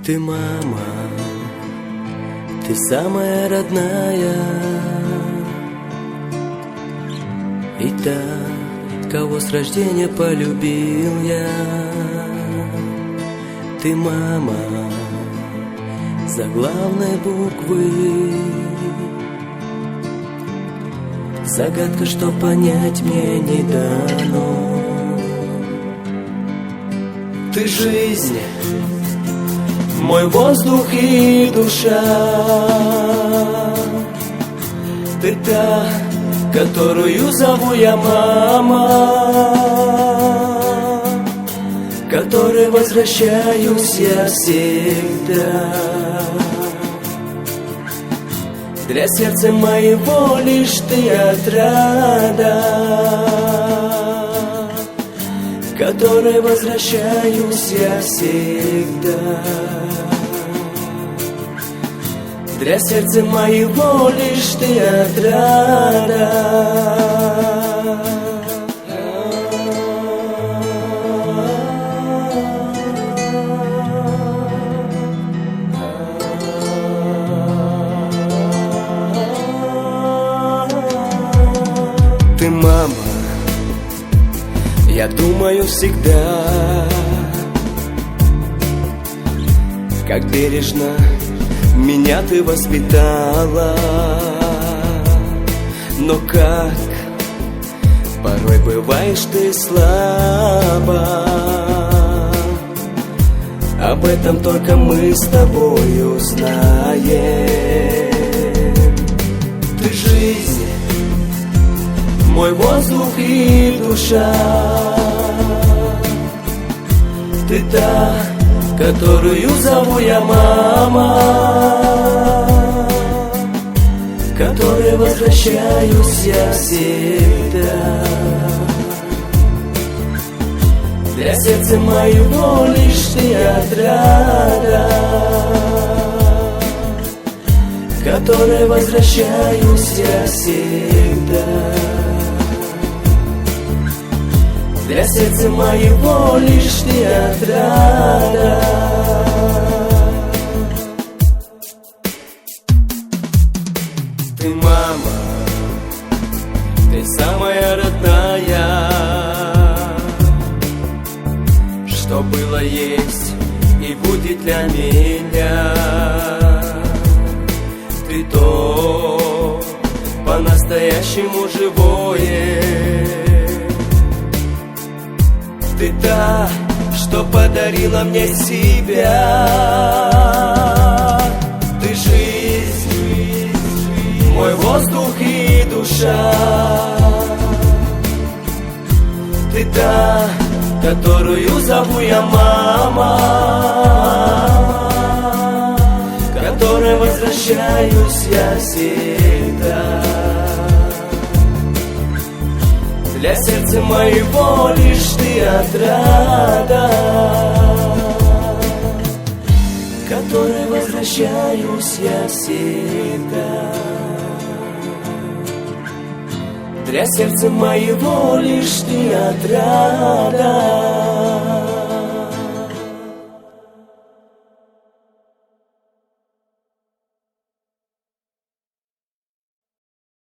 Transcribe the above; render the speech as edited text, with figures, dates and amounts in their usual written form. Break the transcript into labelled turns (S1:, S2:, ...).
S1: Ты мама, ты самая родная, и та, кого с рождения полюбил я. Ты мама, заглавной буквы, загадка, что понять мне не дано. Ты жизнь, мой воздух и душа. Ты та, которую зову я мама, к которой возвращаюсь я всегда. Для сердца моего лишь ты отрада, к которой возвращаюсь я всегда. Для сердца моего лишь ты отрада. Ты мама, я думаю всегда, как бережно меня ты воспитала. Но как порой бываешь ты слаба, об этом только мы с тобой узнаем. Ты жизнь, мой воздух и душа. Ты та, которую зову я мама, к которой возвращаюсь я всегда. Для сердца моего лишь ты отрада, к которой возвращаюсь я всегда. Для сердца моего лишь ты отрада. Ты мама, ты самая родная, что было, есть и будет для меня. Ты то по-настоящему живое. Ты та, что подарила мне себя. Ты жизнь, мой воздух и душа. Ты та, которую зову я мама, к которой возвращаюсь я всегда. Для сердца моего лишь ты отрада, к которой возвращаюсь я всегда. Для сердца моего лишь ты отрада.